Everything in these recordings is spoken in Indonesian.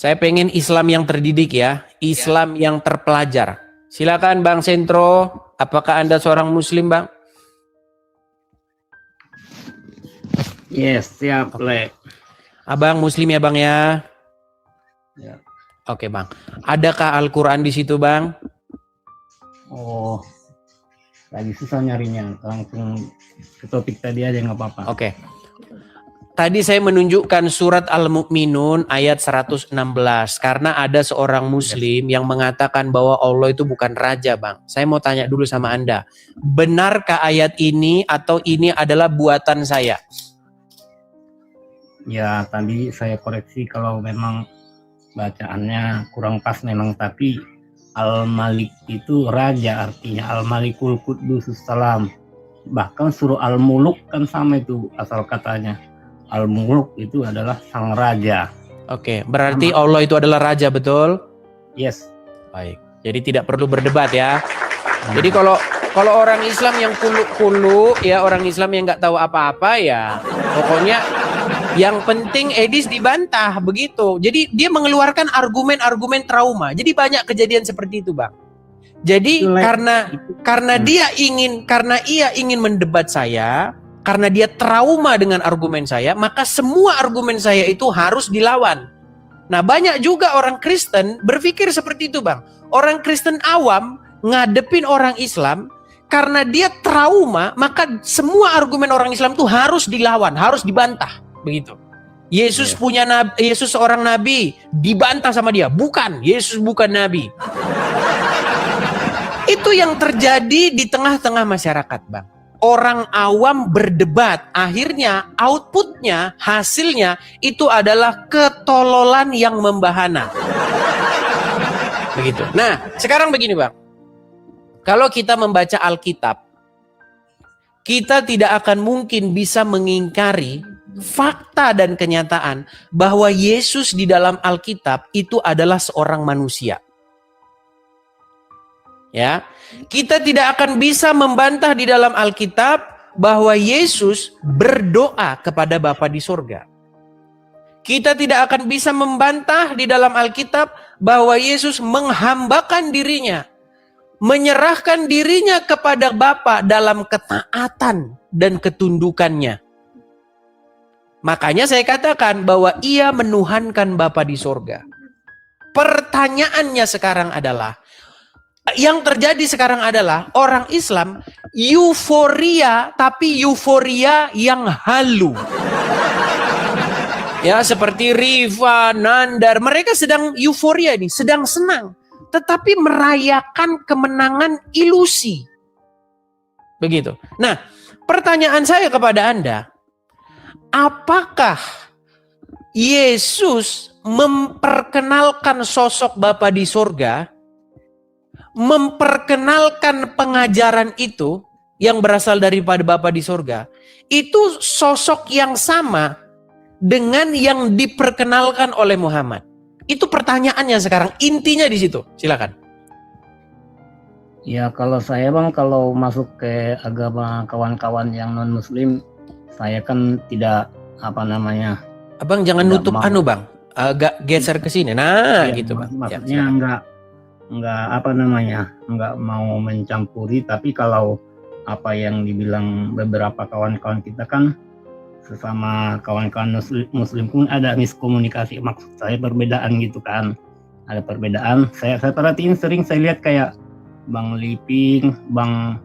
Saya pengen Islam yang terdidik ya, Islam yang terpelajar. Silakan Bang Sentro, apakah Anda seorang Muslim, Bang? Yes, siap, Le. Abang Muslim ya, Bang ya? Ya. Oke, Bang. Adakah Al-Quran di situ, Bang? Oh, lagi susah nyarinya. Langsung ke topik tadi aja nggak apa-apa. Oke. Tadi saya menunjukkan surat Al-Mu'minun ayat 116 karena ada seorang Muslim yang mengatakan bahwa Allah itu bukan raja, Bang. Saya mau tanya dulu sama Anda, benarkah ayat ini atau ini adalah buatan saya? Ya, tadi saya koreksi kalau memang bacaannya kurang pas memang, tapi Al-Malik itu raja, artinya Al-Malikul Quddus Salam. Bahkan suruh Al-Muluk kan sama itu asal katanya. Al-Muluk itu adalah sang raja. Oke, berarti Allah itu adalah raja, betul? Yes. Baik. Jadi tidak perlu berdebat ya. Jadi kalau orang Islam yang kulu-kulu ya, orang Islam yang nggak tahu apa-apa ya, pokoknya yang penting Edis dibantah begitu. Jadi dia mengeluarkan argumen-argumen trauma. Jadi banyak kejadian seperti itu, Bang. Jadi karena ia ingin mendebat saya, karena dia trauma dengan argumen saya, maka semua argumen saya itu harus dilawan. Nah, banyak juga orang Kristen berpikir seperti itu, Bang. Orang Kristen awam ngadepin orang Islam, karena dia trauma, maka semua argumen orang Islam itu harus dilawan, harus dibantah. Begitu. Yesus punya nabi, Yesus seorang nabi, dibantah sama dia. Bukan, Yesus bukan nabi. Itu yang terjadi di tengah-tengah masyarakat, Bang. Orang awam berdebat, akhirnya outputnya, hasilnya itu adalah ketololan yang membahana. Begitu. Nah, sekarang begini, Bang. Kalau kita membaca Alkitab, kita tidak akan mungkin bisa mengingkari fakta dan kenyataan bahwa Yesus di dalam Alkitab itu adalah seorang manusia. Ya, kita tidak akan bisa membantah di dalam Alkitab bahwa Yesus berdoa kepada Bapa di sorga. Kita tidak akan bisa membantah di dalam Alkitab bahwa Yesus menghambakan dirinya, menyerahkan dirinya kepada Bapa dalam ketaatan dan ketundukannya. Makanya saya katakan bahwa ia menuhankan Bapa di sorga. Pertanyaannya sekarang adalah, yang terjadi sekarang adalah orang Islam euforia, tapi euforia yang halu. Ya, seperti Riva, Nandar, mereka sedang euforia ini, sedang senang, tetapi merayakan kemenangan ilusi. Begitu. Nah, pertanyaan saya kepada Anda, apakah Yesus memperkenalkan sosok Bapa di sorga, memperkenalkan pengajaran itu yang berasal daripada Bapa di sorga, itu sosok yang sama dengan yang diperkenalkan oleh Muhammad? Itu pertanyaannya sekarang, intinya di situ. Silakan. Ya, kalau saya, Bang, kalau masuk ke agama kawan-kawan yang non-muslim, saya kan tidak Abang jangan nutup Bang. Agak geser ke sini. Nah, ya, gitu, Bang. Maksudnya enggak mau mencampuri, tapi kalau apa yang dibilang beberapa kawan-kawan kita kan, sesama kawan-kawan muslim pun ada miskomunikasi, maksud saya perbedaan gitu kan, ada perbedaan. Saya perhatiin, sering saya lihat kayak Bang Liping, Bang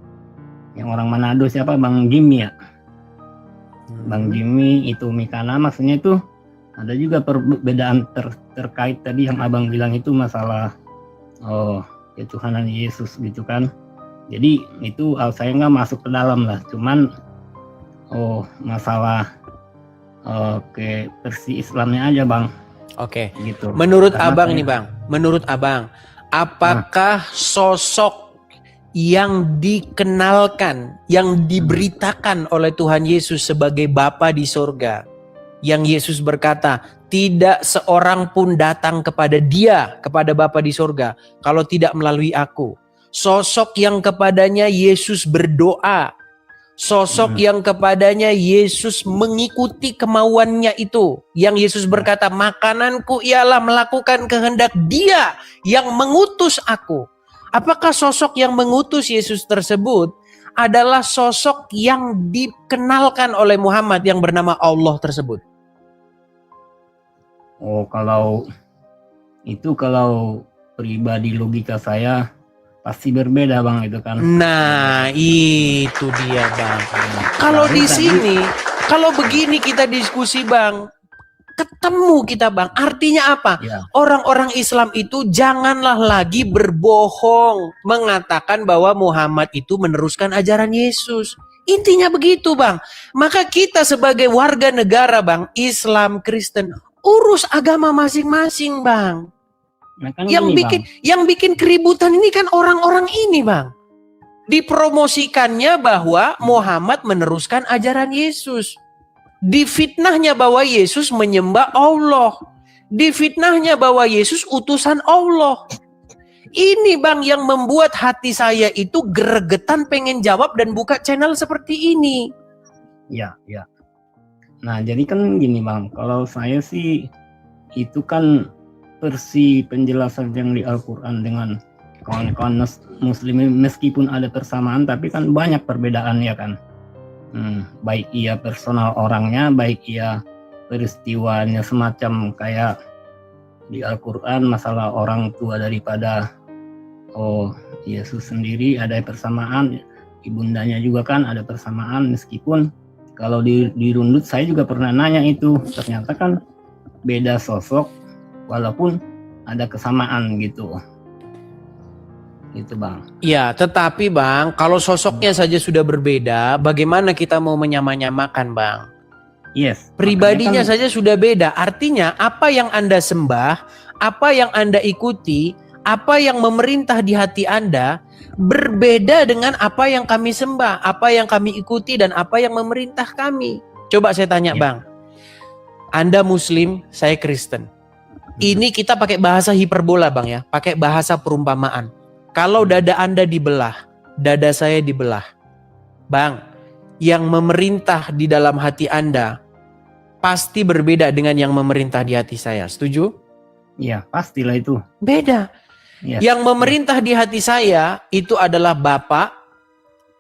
yang orang Manado siapa, Bang Jimmy ya, Bang Jimmy itu Mikana, maksudnya itu ada juga perbedaan terkait tadi yang abang bilang itu masalah ketuhanan Yesus gitu kan. Jadi itu saya nggak masuk ke dalam lah, cuman masalah ke versi Islamnya aja, Bang. Oke. Gitu. Menurut abang nih, Bang, menurut abang, apakah sosok yang dikenalkan, yang diberitakan oleh Tuhan Yesus sebagai Bapa di sorga, yang Yesus berkata, tidak seorang pun datang kepada Dia, kepada Bapa di sorga, kalau tidak melalui aku. Sosok yang kepadanya Yesus berdoa, Sosok yang kepadanya Yesus mengikuti kemauannya itu. Yang Yesus berkata, makananku ialah melakukan kehendak Dia yang mengutus aku. Apakah sosok yang mengutus Yesus tersebut adalah sosok yang dikenalkan oleh Muhammad yang bernama Allah tersebut? Oh, kalau pribadi logika saya pasti berbeda Bang itu kan. Nah, itu dia Bang. Kalau di sini, kalau begini kita diskusi Bang, ketemu kita Bang. Artinya apa? Ya. Orang-orang Islam itu janganlah lagi berbohong mengatakan bahwa Muhammad itu meneruskan ajaran Yesus. Intinya begitu Bang. Maka kita sebagai warga negara Bang, Islam, Kristen, urus agama masing-masing Bang. Nah, kan Yang gini, bikin Bang. yang bikin keributan ini kan orang-orang ini Bang. Dipromosikannya bahwa Muhammad meneruskan ajaran Yesus. Difitnahnya bahwa Yesus menyembah Allah. Difitnahnya bahwa Yesus utusan Allah. Ini Bang yang membuat hati saya itu gregetan pengen jawab dan buka channel seperti ini. Ya. Nah, jadi kan gini Bang, kalau saya sih itu kan versi penjelasan yang di Al-Quran dengan kawan-kawan muslim meskipun ada persamaan tapi kan banyak perbedaan ya kan. Baik ia personal orangnya, baik ia peristiwanya, semacam kayak di Al-Quran masalah orang tua daripada Yesus sendiri ada persamaan, ibundanya juga kan ada persamaan, meskipun kalau dirundut saya juga pernah nanya itu, ternyata kan beda sosok walaupun ada kesamaan gitu. Gitu Bang. Ya, tetapi Bang, kalau sosoknya saja sudah berbeda, bagaimana kita mau menyamakan Bang? Yes. Pribadinya saja sudah beda. Artinya apa yang Anda sembah, apa yang Anda ikuti, apa yang memerintah di hati Anda berbeda dengan apa yang kami sembah, apa yang kami ikuti dan apa yang memerintah kami. Coba saya tanya Bang. Anda Muslim, saya Kristen. Ini kita pakai bahasa hiperbola Bang ya, pakai bahasa perumpamaan. Kalau dada Anda dibelah, dada saya dibelah. Bang, yang memerintah di dalam hati Anda pasti berbeda dengan yang memerintah di hati saya. Setuju? Iya, pastilah itu. Beda. Yes. Yang memerintah di hati saya itu adalah Bapa,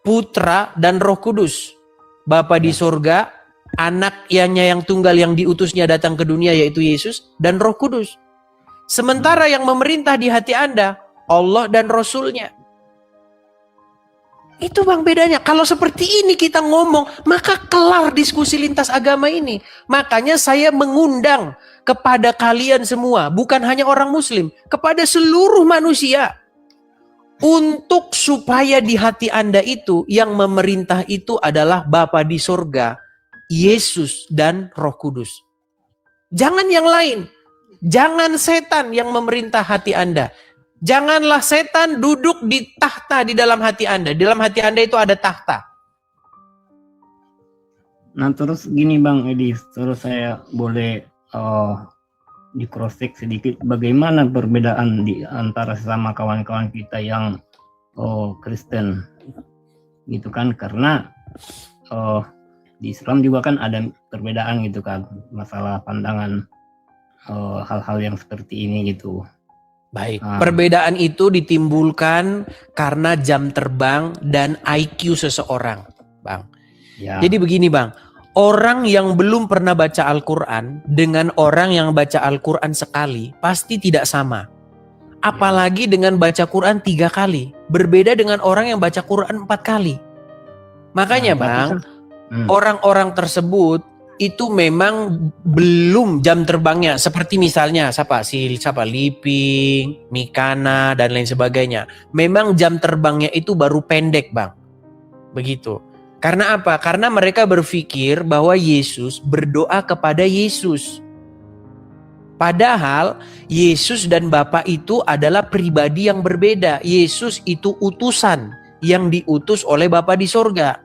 Putra, dan Roh Kudus. Bapa di surga, anaknya yang tunggal yang diutusnya datang ke dunia yaitu Yesus, dan Roh Kudus. Sementara yang memerintah di hati Anda, Allah dan Rasulnya. Itu Bang bedanya. Kalau seperti ini kita ngomong, maka kelar diskusi lintas agama ini. Makanya saya mengundang kepada kalian semua, bukan hanya orang Muslim, kepada seluruh manusia. Untuk supaya di hati Anda itu, yang memerintah itu adalah Bapa di surga, Yesus dan Roh Kudus. Jangan yang lain. Jangan setan yang memerintah hati Anda. Janganlah setan duduk di tahta di dalam hati Anda. Di dalam hati Anda itu ada tahta. Nah terus gini Bang Edi, terus saya boleh di cross check sedikit bagaimana perbedaan di antara sesama kawan-kawan kita yang Kristen gitu kan, karena di Islam juga kan ada perbedaan gitu kan, masalah pandangan hal-hal yang seperti ini gitu. Baik, perbedaan itu ditimbulkan karena jam terbang dan IQ seseorang, Bang. Ya. Jadi begini, Bang. Orang yang belum pernah baca Al-Quran dengan orang yang baca Al-Quran sekali pasti tidak sama. Apalagi dengan baca Quran 3 kali. Berbeda dengan orang yang baca Quran 4 kali. Makanya, Bang, orang-orang tersebut itu memang belum jam terbangnya, seperti misalnya siapa Liping, Mikana dan lain sebagainya. Memang jam terbangnya itu baru pendek, Bang. Begitu. Karena apa? Karena mereka berpikir bahwa Yesus berdoa kepada Yesus. Padahal Yesus dan Bapa itu adalah pribadi yang berbeda. Yesus itu utusan yang diutus oleh Bapa di sorga.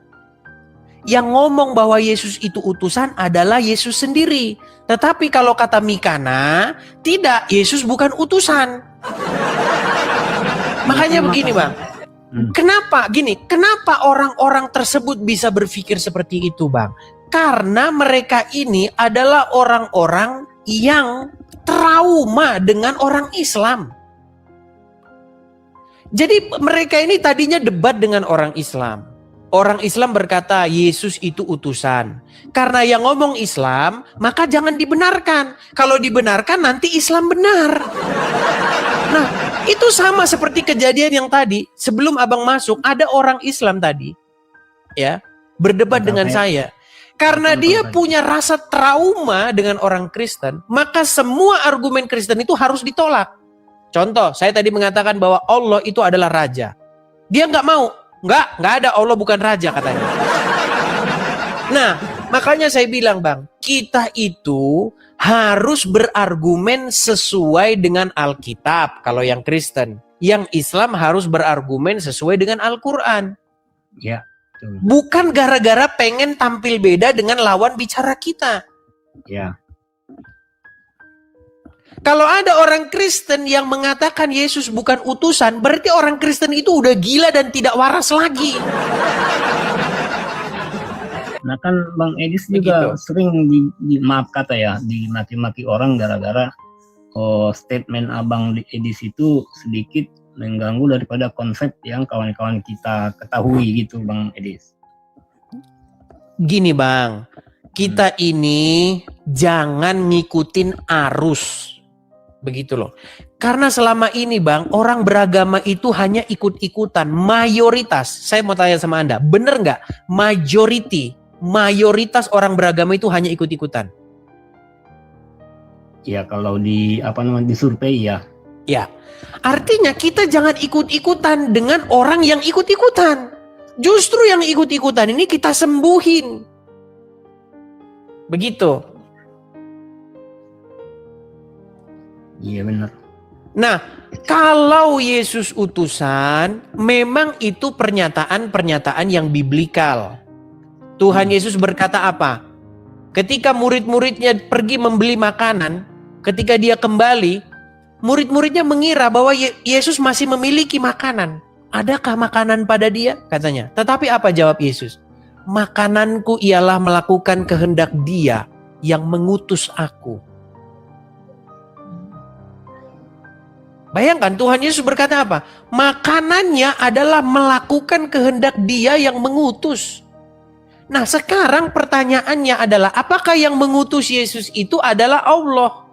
Yang ngomong bahwa Yesus itu utusan adalah Yesus sendiri. Tetapi kalau kata Mikana, tidak, Yesus bukan utusan. Makanya begini, Bang. Kenapa? Gini, kenapa orang-orang tersebut bisa berpikir seperti itu, Bang? Karena mereka ini adalah orang-orang yang trauma dengan orang Islam. Jadi mereka ini tadinya debat dengan orang Islam. Orang Islam berkata Yesus itu utusan. Karena yang ngomong Islam, maka jangan dibenarkan. Kalau dibenarkan nanti Islam benar. Nah, itu sama seperti kejadian yang tadi. Sebelum abang masuk, ada orang Islam tadi, ya, berdebat dengan saya. Karena dia punya rasa trauma dengan orang Kristen, maka semua argumen Kristen itu harus ditolak. Contoh, saya tadi mengatakan bahwa Allah itu adalah raja. Dia nggak mau. Nggak ada, Allah bukan raja katanya. Nah, makanya saya bilang, Bang, kita itu harus berargumen sesuai dengan Alkitab kalau yang Kristen. Yang Islam harus berargumen sesuai dengan Al-Quran. Ya, betul. Bukan gara-gara pengen tampil beda dengan lawan bicara kita. Ya. Kalau ada orang Kristen yang mengatakan Yesus bukan utusan, berarti orang Kristen itu udah gila dan tidak waras lagi. Nah kan Bang Edis juga sering maaf kata ya, dimaki-maki orang gara-gara statement Abang Edis itu sedikit mengganggu daripada konsep yang kawan-kawan kita ketahui gitu, Bang Edis. Gini Bang, kita ini jangan ngikutin arus. Begitu loh. Karena selama ini Bang, orang beragama itu hanya ikut-ikutan. Mayoritas, saya mau tanya sama Anda, bener nggak? Mayoritas orang beragama itu hanya ikut-ikutan. Ya kalau di survei ya. Ya, artinya kita jangan ikut-ikutan dengan orang yang ikut-ikutan. Justru yang ikut-ikutan ini kita sembuhin. Begitu. Iya benar. Nah, kalau Yesus utusan, memang itu pernyataan-pernyataan yang biblikal. Tuhan Yesus berkata apa? Ketika murid-muridnya pergi membeli makanan, ketika dia kembali, murid-muridnya mengira bahwa Yesus masih memiliki makanan. Adakah makanan pada dia? Katanya. Tetapi apa jawab Yesus? Makananku ialah melakukan kehendak Dia yang mengutus aku. Bayangkan Tuhan Yesus berkata apa? Makanannya adalah melakukan kehendak Dia yang mengutus. Nah sekarang pertanyaannya adalah apakah yang mengutus Yesus itu adalah Allah?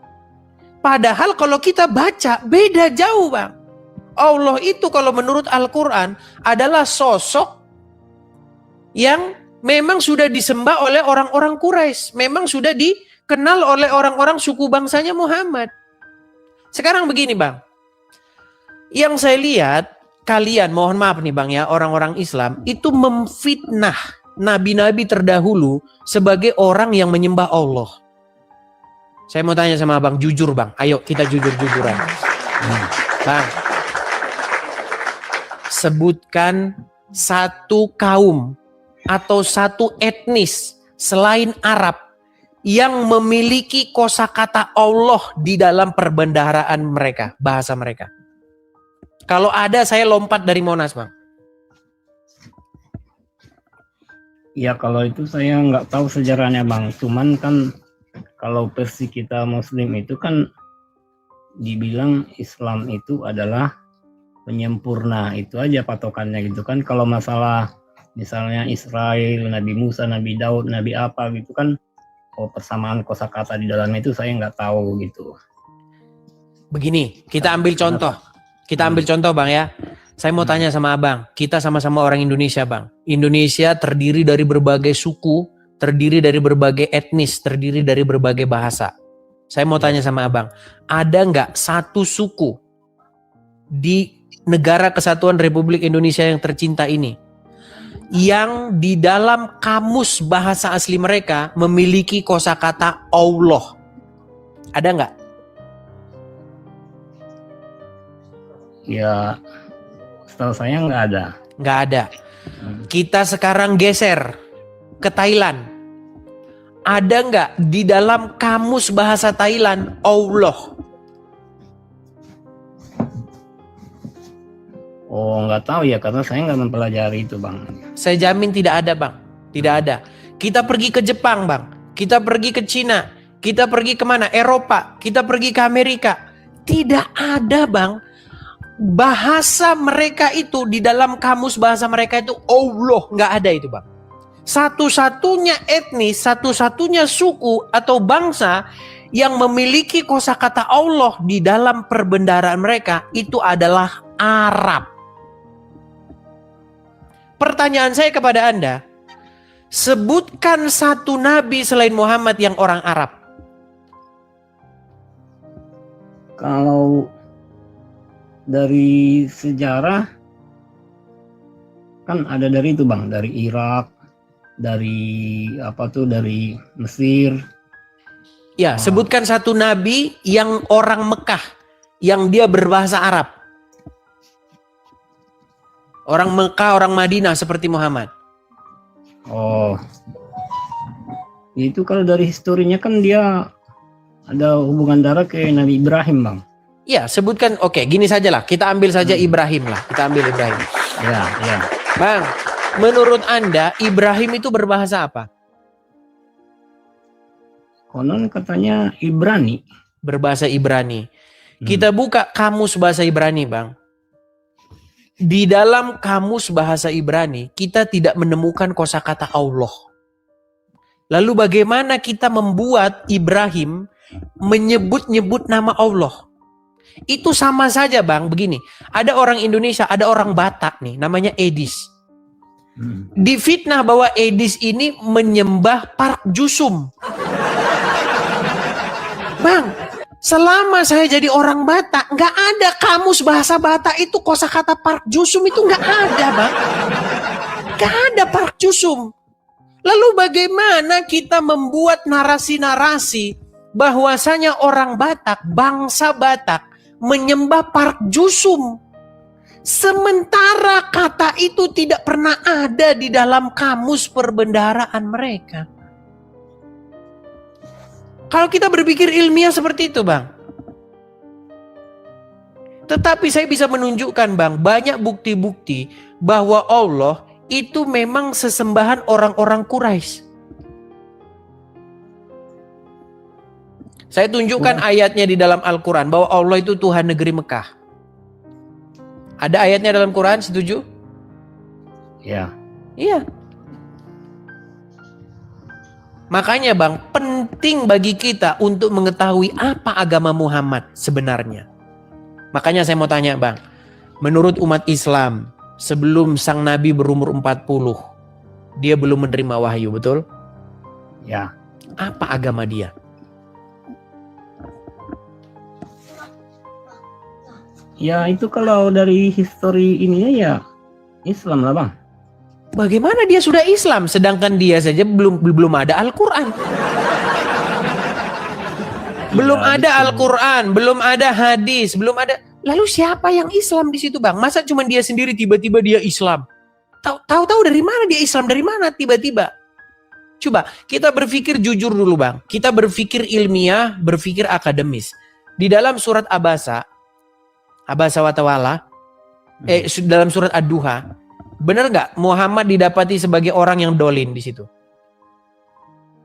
Padahal kalau kita baca beda jauh Bang. Allah itu kalau menurut Al-Quran adalah sosok yang memang sudah disembah oleh orang-orang Quraisy. Memang sudah dikenal oleh orang-orang suku bangsanya Muhammad. Sekarang begini Bang. Yang saya lihat, kalian, mohon maaf nih Bang ya, orang-orang Islam, itu memfitnah nabi-nabi terdahulu sebagai orang yang menyembah Allah. Saya mau tanya sama Bang, jujur Bang, ayo kita jujur-jujuran. Bang, sebutkan satu kaum atau satu etnis selain Arab yang memiliki kosakata Allah di dalam perbendaharaan mereka, bahasa mereka. Kalau ada saya lompat dari Monas Bang. Ya kalau itu saya nggak tahu sejarahnya Bang. Cuman kan kalau versi kita Muslim itu kan dibilang Islam itu adalah penyempurna. Itu aja patokannya gitu kan. Kalau masalah misalnya Israel, Nabi Musa, Nabi Daud, Nabi apa gitu kan. Persamaan kosakata di dalamnya itu saya nggak tahu gitu. Begini, kita ambil contoh. Kita ambil contoh Bang ya. Saya mau tanya sama Abang. Kita sama-sama orang Indonesia Bang. Indonesia terdiri dari berbagai suku, terdiri dari berbagai etnis, terdiri dari berbagai bahasa. Saya mau tanya sama Abang. Ada nggak satu suku di negara kesatuan Republik Indonesia yang tercinta ini yang di dalam kamus bahasa asli mereka memiliki kosakata Allah? Ada nggak? Ya, setahu saya nggak ada. Nggak ada. Kita sekarang geser ke Thailand. Ada nggak di dalam kamus bahasa Thailand Allah? Oh, nggak tahu ya, karena saya nggak mempelajari itu, Bang. Saya jamin tidak ada, Bang. Tidak ada. Kita pergi ke Jepang, Bang. Kita pergi ke Cina. Kita pergi kemana? Eropa. Kita pergi ke Amerika. Tidak ada, Bang. Bahasa mereka itu, di dalam kamus bahasa mereka itu Allah. Nggak ada itu, Bang. Satu-satunya etnis, satu-satunya suku atau bangsa yang memiliki kosakata Allah di dalam perbendaharaan mereka itu adalah Arab. Pertanyaan saya kepada Anda, sebutkan satu nabi selain Muhammad yang orang Arab. Kalau dari sejarah kan ada dari itu, Bang, dari Irak, dari dari Mesir. Ya, sebutkan satu nabi yang orang Mekah yang dia berbahasa Arab. Orang Mekah, orang Madinah seperti Muhammad. Oh, itu kalau dari historinya kan dia ada hubungan darah ke Nabi Ibrahim, Bang. Ya, sebutkan. Oke, gini saja lah. Kita ambil saja Ibrahim lah. Kita ambil Ibrahim. Ya, ya. Bang, menurut Anda Ibrahim itu berbahasa apa? Konon katanya Ibrani. Berbahasa Ibrani. Kita buka kamus bahasa Ibrani, Bang. Di dalam kamus bahasa Ibrani, kita tidak menemukan kosakata Allah. Lalu bagaimana kita membuat Ibrahim menyebut-nyebut nama Allah? Itu sama saja, Bang. Begini, ada orang Indonesia, ada orang Batak nih, namanya Edis. Difitnah bahwa Edis ini menyembah Park Jusum. Bang, selama saya jadi orang Batak, nggak ada kamus bahasa Batak itu kosakata Park Jusum itu nggak ada, Bang. Nggak ada Park Jusum. Lalu bagaimana kita membuat narasi-narasi bahwasanya orang Batak, bangsa Batak, menyembah Park Jusum? Sementara kata itu tidak pernah ada di dalam kamus perbendaharaan mereka. Kalau kita berpikir ilmiah seperti itu, Bang. Tetapi saya bisa menunjukkan, Bang, banyak bukti-bukti bahwa Allah itu memang sesembahan orang-orang Quraisy. Saya tunjukkan ayatnya di dalam Al-Quran bahwa Allah itu Tuhan negeri Mekah. Ada ayatnya dalam Quran, setuju? Ya. Iya. Makanya, Bang, penting bagi kita untuk mengetahui apa agama Muhammad sebenarnya. Makanya saya mau tanya, Bang. Menurut umat Islam, sebelum sang Nabi berumur 40, dia belum menerima wahyu, betul? Ya. Apa agama dia? Ya, itu kalau dari histori ininya ya Islam lah, Bang. Bagaimana dia sudah Islam sedangkan dia saja belum ada Al-Qur'an. Belum ada Al-Qur'an, belum ada hadis, belum ada. Lalu siapa yang Islam di situ, Bang? Masa cuma dia sendiri tiba-tiba dia Islam? Tahu-tahu dari mana dia Islam? Dari mana tiba-tiba? Coba kita berpikir jujur dulu, Bang. Kita berpikir ilmiah, berpikir akademis. Di dalam surat Abasa wa Tawalla, dalam surat Ad-Duha, benar nggak Muhammad didapati sebagai orang yang dolin di situ?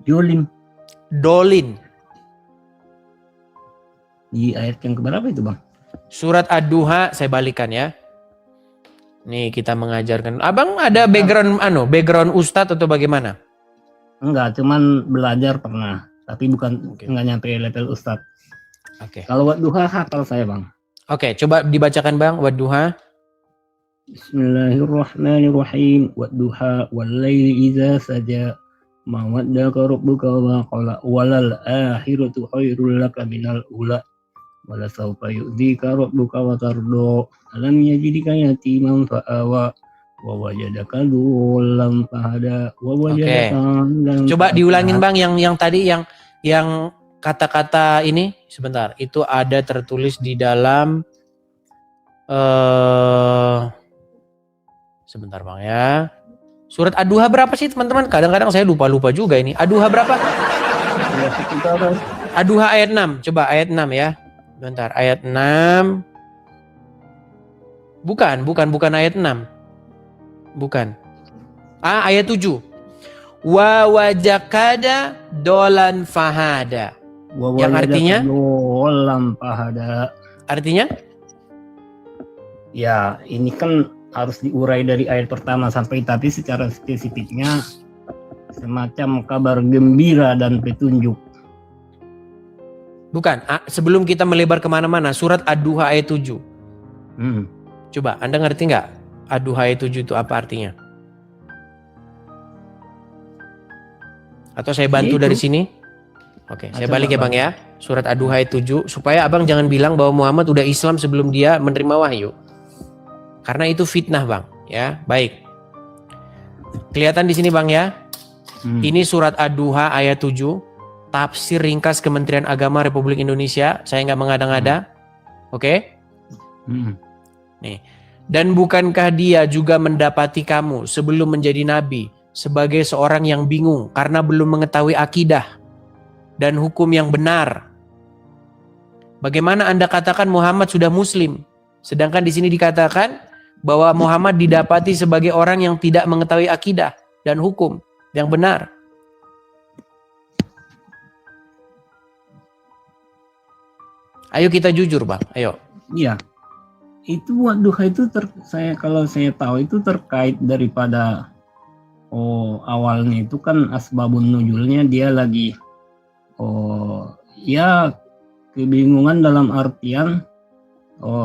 Dolin. Di ayat yang keberapa itu, Bang? Surat Ad-Duha, saya balikan ya. Nih kita mengajarkan. Abang ada background ustadz atau bagaimana? Enggak, cuman belajar pernah, tapi bukan enggak nyampe level ustadz. Oke. Kalau Wadduha hafal saya, Bang. Oke, coba dibacakan, Bang, Wadduha. Bismillahirrahmanirrahim. Wadduha wal-laili idza saja. Ma waddaka rabbuka wa qala walal akhiratu khairul laka minal ula. Wala sawfa yu'dika rabbuka wa tardo. Alam yajidika yatiman fa'awa. Wa wajadaka dhulam fahada. Wa wajadaka Coba diulangin, Bang, yang tadi yang kata-kata ini sebentar. Itu ada tertulis di dalam sebentar, Bang, ya. Surat Ad-Duha berapa sih, teman-teman? Kadang-kadang saya lupa juga ini. Ad-Duha berapa? Ad-Duha ayat 6. Coba ayat 6 ya. Bentar, ayat 6. Bukan ayat 6. Bukan. Ayat 7. Wa wajakada dolan fahada. Yang artinya? Dolan fahada. Artinya? Ya, ini kan harus diurai dari ayat pertama sampai, tapi secara spesifiknya semacam kabar gembira dan petunjuk. Bukan. Sebelum kita melebar kemana-mana, surat Ad-Duha ayat 7. Coba, Anda ngerti nggak Ad-Duha ayat 7 itu apa artinya? Atau saya bantu dari sini? Oke, saya balik ya Bang ya. Surat Ad-Duha ayat 7, supaya Abang jangan bilang bahwa Muhammad udah Islam sebelum dia menerima wahyu. Karena itu fitnah Bang, ya. Baik. Kelihatan di sini Bang ya. Ini surat Ad-Duha ayat 7. Tafsir ringkas Kementerian Agama Republik Indonesia. Saya nggak mengada-ngada. Oke? Nih. Dan bukankah dia juga mendapati kamu sebelum menjadi nabi sebagai seorang yang bingung karena belum mengetahui akidah dan hukum yang benar? Bagaimana Anda katakan Muhammad sudah muslim? Sedangkan di sini dikatakan bahwa Muhammad didapati sebagai orang yang tidak mengetahui akidah dan hukum yang benar. Ayo kita jujur Bang, ayo. Iya. Itu Ad-Duha itu kalau saya tahu itu terkait daripada awalnya itu kan asbabun nuzulnya dia lagi ya kebingungan dalam artian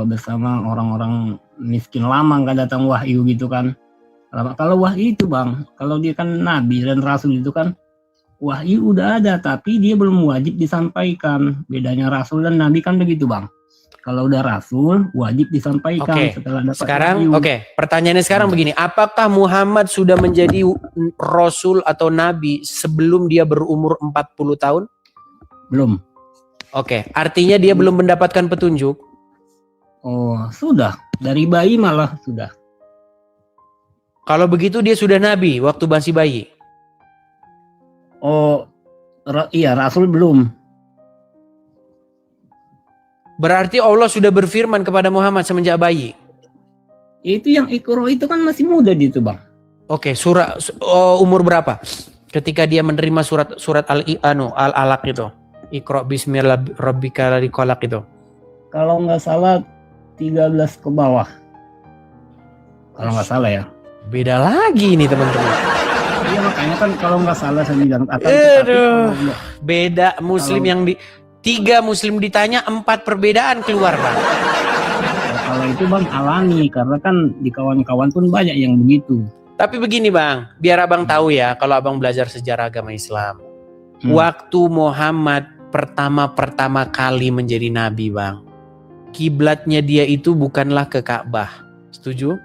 bersama orang-orang miskin lama nggak datang wahyu gitu kan. Kalau wahyu itu Bang, kalau dia kan nabi dan rasul itu kan wahyu udah ada tapi dia belum wajib disampaikan. Bedanya rasul dan nabi kan begitu Bang. Kalau udah rasul wajib disampaikan setelah dapat sekarang wahyu. Pertanyaannya sekarang begini, apakah Muhammad sudah menjadi rasul atau nabi sebelum dia berumur 40 tahun? Belum. Artinya dia belum mendapatkan petunjuk. Sudah, dari bayi malah sudah. Kalau begitu dia sudah nabi waktu masih bayi. Iya, rasul belum. Berarti Allah sudah berfirman kepada Muhammad semenjak bayi. Itu yang Iqra itu kan masih muda gitu Bang. Surah umur berapa? Ketika dia menerima surat Al-Alaq itu. Iqra bismi rabbika ladzi khalaq itu. Kalau nggak salah 13 ke bawah. Kalau nggak salah ya. Beda lagi nih teman-teman. Iya makanya kan kalau nggak salah saya bilang beda muslim yang 3 muslim ditanya 4 perbedaan keluar Bang. Kalau itu Bang alami karena kan di kawan-kawan pun banyak yang begitu. Tapi begini Bang, biar Abang tahu ya kalau Abang belajar sejarah agama Islam. Waktu Muhammad pertama kali menjadi nabi Bang, kiblatnya dia itu bukanlah ke Ka'bah. Setuju?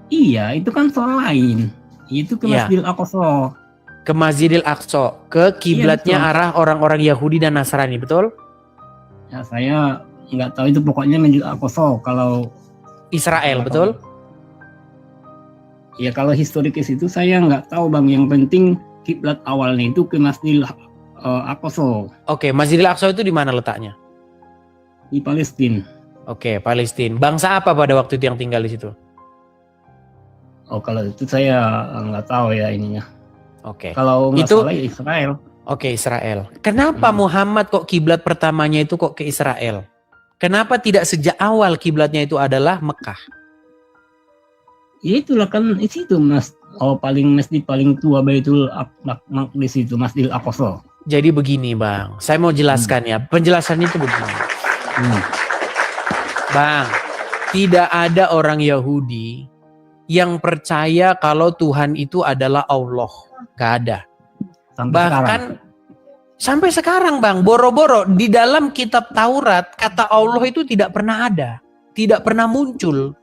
Iya, itu kan soal lain. Itu ke Masjidil Aqsa. Ke Masjidil Aqsa, ke kiblatnya arah orang-orang Yahudi dan Nasrani, betul? Ya, saya nggak tahu itu pokoknya Masjidil Aqsa kalau Israel, betul? Ya kalau historikis itu saya nggak tahu Bang. Yang penting kiblat awalnya itu ke Masjidil Aqsa. Masjidil Aqsa itu di mana letaknya? Di Palestina. Palestina. Bangsa apa pada waktu itu yang tinggal di situ? Kalau itu saya nggak tahu ya ininya. Kalau nggak itu salah ya Israel. Israel. Kenapa Muhammad kok kiblat pertamanya itu kok ke Israel? Kenapa tidak sejak awal kiblatnya itu adalah Mekah? Ya itulah kan di situ Mas. Masjid paling tua Baitul Maqdis itu Masjidil Aqsa. Jadi begini Bang, saya mau jelaskan ya. Penjelasannya itu begini. Bang, tidak ada orang Yahudi yang percaya kalau Tuhan itu adalah Allah. Gak ada. Sampai sekarang Bang, boro-boro di dalam kitab Taurat kata Allah itu tidak pernah ada, tidak pernah muncul.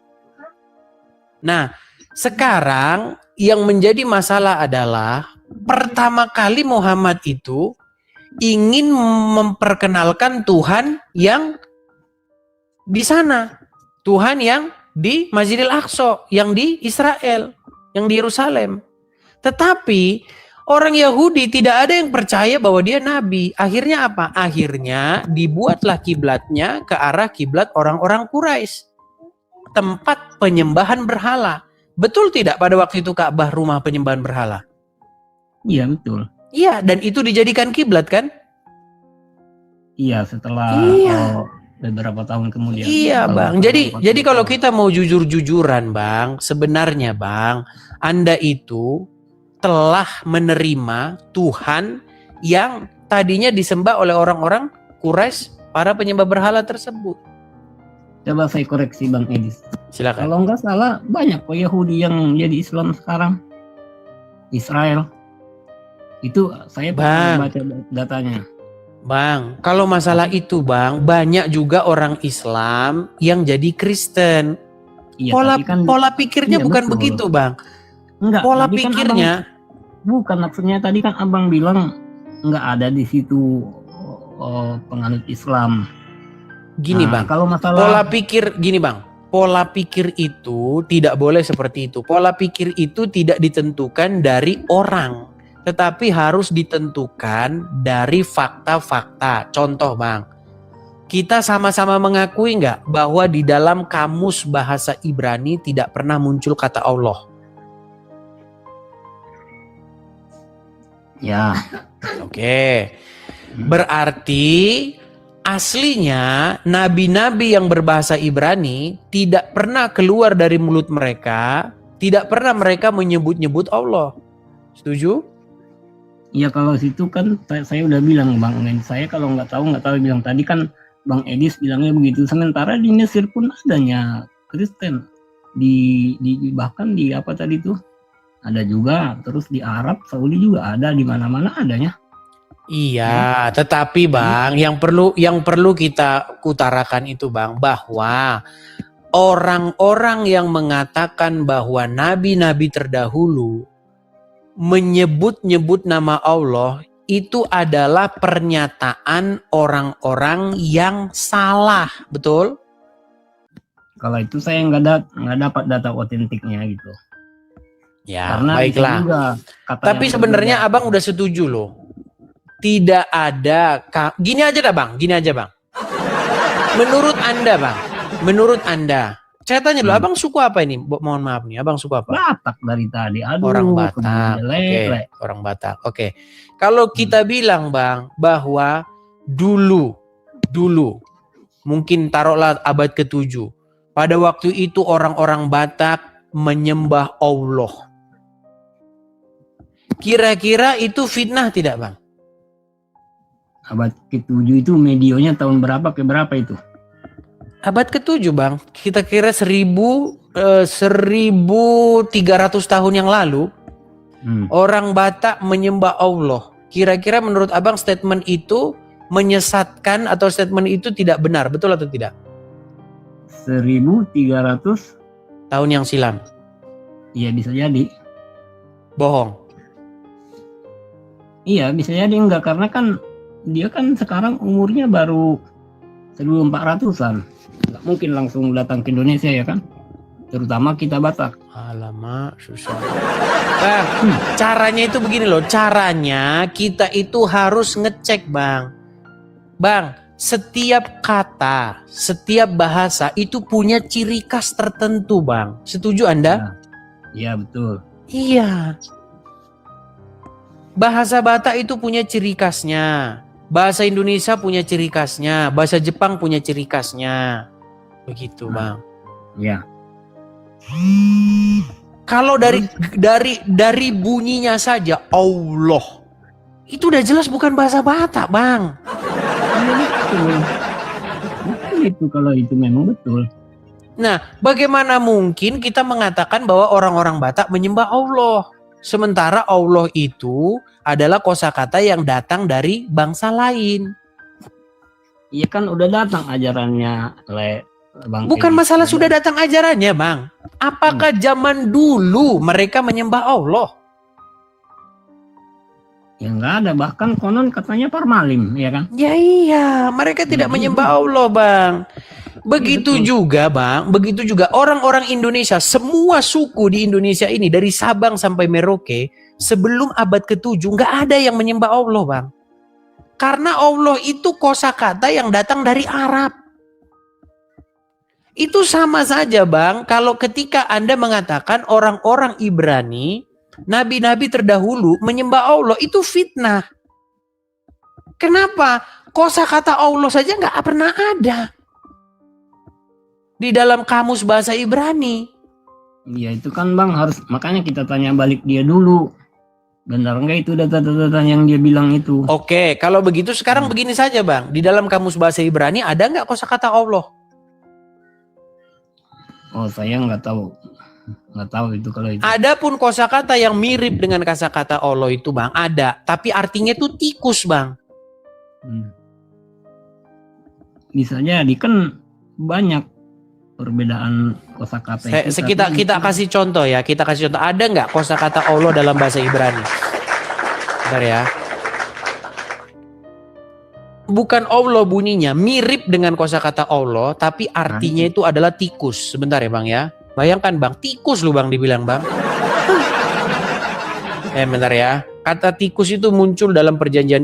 Nah, sekarang yang menjadi masalah adalah pertama kali Muhammad itu ingin memperkenalkan Tuhan yang di sana, Tuhan yang di Masjidil Aqsa, yang di Israel, yang di Yerusalem. Tetapi orang Yahudi tidak ada yang percaya bahwa dia nabi. Akhirnya apa? Akhirnya dibuatlah kiblatnya ke arah kiblat orang-orang Quraisy. tempat penyembahan berhala. Betul tidak pada waktu itu Ka'bah rumah penyembahan berhala? Iya betul. Iya, dan itu dijadikan kiblat kan? Iya setelah Iya. beberapa tahun kemudian. Iya Kalau Bang, nggak salah jadi 40 kalau tahun. kita mau jujur-jujuran Bang, sebenarnya Bang, Anda itu telah menerima Tuhan yang tadinya disembah oleh orang-orang Quraisy, para penyembah berhala tersebut. Coba saya koreksi Bang Edis. Silakan. Kalau nggak salah banyak kok Yahudi yang jadi Islam sekarang. Israel. Itu saya pernah Bang. baca datanya. Bang, kalau masalah itu Bang, banyak juga orang Islam yang jadi Kristen. Iya, Pola tapi kan pola pikirnya iya, bukan betul. begitu Bang. Enggak, Pola tadi kan pikirnya bukan maksudnya tadi kan Abang bilang nggak ada di situ penganut Islam. gini Nah, Bang. kalau masalah Pola pikir gini Bang. Pola pikir itu tidak boleh seperti itu. Pola pikir itu tidak ditentukan dari orang, tetapi harus ditentukan dari fakta-fakta. Contoh Bang, kita sama-sama mengakui nggak bahwa di dalam kamus bahasa Ibrani tidak pernah muncul kata Allah. ya, Oke, berarti aslinya nabi-nabi yang berbahasa Ibrani tidak pernah keluar dari mulut mereka, tidak pernah mereka menyebut-nyebut Allah. Setuju? ya kalau situ kan saya udah bilang Bang, saya kalau nggak tahu bilang tadi kan Bang Edis bilangnya begitu. Sementara di Mesir pun adanya Kristen, bahkan di apa tadi tuh ada juga, terus di Arab Saudi juga ada, di mana-mana adanya. Iya, tetapi Bang, yang perlu kita utarakan itu Bang, bahwa orang-orang yang mengatakan bahwa nabi-nabi terdahulu menyebut-nyebut nama Allah itu adalah pernyataan orang-orang yang salah, betul? Kalau itu saya nggak dapat data otentiknya gitu. Ya, Karena baiklah. bisa juga kata Tapi yang sebenarnya berbeda. Abang udah setuju loh. Tidak ada, gini aja dah Bang, gini aja Bang. Menurut Anda, saya tanya dulu, Abang suku apa ini? Mohon maaf nih, Abang suku apa? Batak dari tadi. Aduh, Orang Batak. Oke, orang Batak. Oke. Kalau kita bilang Bang bahwa dulu mungkin taruhlah abad ke-7. Pada waktu itu orang-orang Batak menyembah Allah. Kira-kira itu fitnah tidak Bang? Abad ke-7 itu medionya tahun berapa ke berapa itu? Abad ke-7 Bang, kita kira 1300 tahun yang lalu orang Batak menyembah Allah. Kira-kira menurut Abang statement itu menyesatkan atau statement itu tidak benar, betul atau tidak? 1300 tahun yang silam. Iya bisa jadi. Bohong. Iya bisa jadi enggak, karena kan dia kan sekarang umurnya baru 1400-an. Nggak mungkin langsung datang ke Indonesia ya kan? Terutama kita Batak. Alamak, susah. Bang, caranya itu begini loh. Caranya kita itu harus ngecek Bang. Bang, setiap kata, setiap bahasa itu punya ciri khas tertentu Bang. Setuju Anda? Iya betul. Iya. Bahasa Batak itu punya ciri khasnya. Bahasa Indonesia punya ciri khasnya. Bahasa Jepang punya ciri khasnya. Begitu Bang. Iya. Kalau dari bunyinya saja Allah itu udah jelas bukan bahasa Batak Bang. Betul itu kalau itu memang betul. Nah, bagaimana mungkin kita mengatakan bahwa orang-orang Batak menyembah Allah, sementara Allah itu adalah kosakata yang datang dari bangsa lain. Iya kan udah datang ajarannya Bang. Bukan masalah sudah datang ajarannya Bang. Apakah zaman dulu mereka menyembah Allah? Ya nggak ada, bahkan konon katanya parmalim, ya kan? Ya iya, mereka tidak menyembah Allah Bang. Begitu juga Bang, begitu juga orang-orang Indonesia, semua suku di Indonesia ini dari Sabang sampai Merauke, sebelum abad ke-7 nggak ada yang menyembah Allah Bang. Karena Allah itu kosakata yang datang dari Arab. Itu sama saja Bang, kalau ketika Anda mengatakan orang-orang Ibrani, nabi-nabi terdahulu menyembah Allah, itu fitnah. Kenapa? Kosakata Allah saja nggak pernah ada di dalam kamus bahasa Ibrani. Iya itu kan Bang, harus makanya kita tanya balik dia dulu. Benar nggak itu data-data yang dia bilang itu? Oke, kalau begitu sekarang begini saja Bang. Di dalam kamus bahasa Ibrani ada nggak kosakata Allah? Oh saya nggak tahu. Nggak tahu itu kalau itu. Adapun kosakata yang mirip dengan kosakata Allah itu Bang, ada. Tapi artinya itu tikus Bang. Bisa jadi kan banyak perbedaan kosakata itu. Kita kasih contoh ya, kita kasih contoh. Ada nggak kosakata Allah dalam bahasa Ibrani? Bentar ya. Bukan Allah bunyinya, mirip dengan kosakata Allah, tapi artinya itu adalah tikus. Sebentar ya Bang ya. Bayangkan Bang, tikus lu Bang dibilang Bang. Bentar ya. Kata tikus itu muncul dalam perjanjian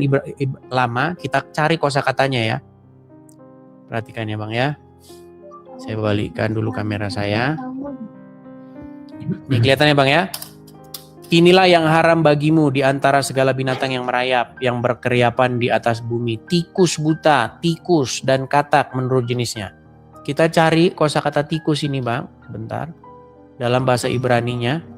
lama. Kita cari kosakatanya ya. Perhatikan ya Bang ya. Saya balikkan dulu kamera saya. Ini kelihatan ya Bang ya. Inilah yang haram bagimu di antara segala binatang yang merayap, yang berkeriapan di atas bumi. Tikus buta, tikus, dan katak menurut jenisnya. Kita cari kosakata tikus ini Bang. Bentar. Dalam bahasa Ibraninya.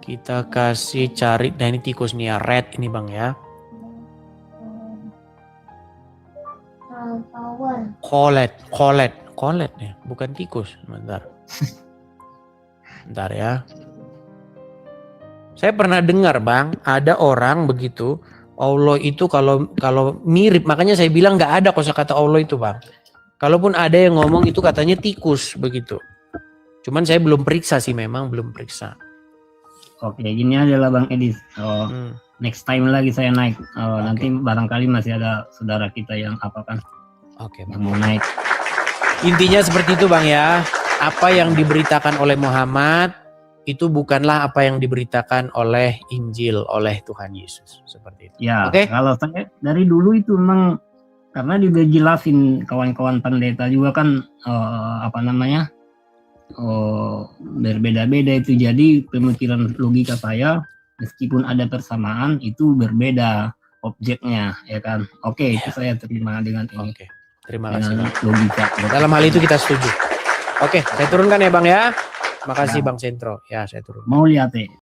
Kita kasih cari, nah ini tikus nih ya, red ini Bang ya. Kolet ya, bukan tikus. Bentar. Bentar ya. Saya pernah dengar Bang, ada orang begitu, Allah itu kalau mirip, makanya saya bilang nggak ada kosakata Allah itu Bang. Kalaupun ada yang ngomong itu katanya tikus begitu. Cuman saya belum periksa sih, memang belum periksa. Oke, gini aja lah Bang Edis. Next time lagi saya naik. Nanti barangkali masih ada saudara kita yang apa kan? Oke, yang mau naik. Intinya seperti itu Bang ya. Apa yang diberitakan oleh Muhammad itu bukanlah apa yang diberitakan oleh Injil, oleh Tuhan Yesus. Seperti itu. Ya, kalau saya dari dulu itu memang karena juga jelasin kawan-kawan pendeta juga kan berbeda-beda itu, jadi pemikiran logika saya meskipun ada persamaan itu berbeda objeknya ya kan. Oke, itu saya terima dengan ini. Oke, terima kasih Bang. Logika. Dalam hal itu kita setuju. Oke, saya turunkan ya Bang ya. Makasih Bang Sentro. Ya, saya turun. Mau lihat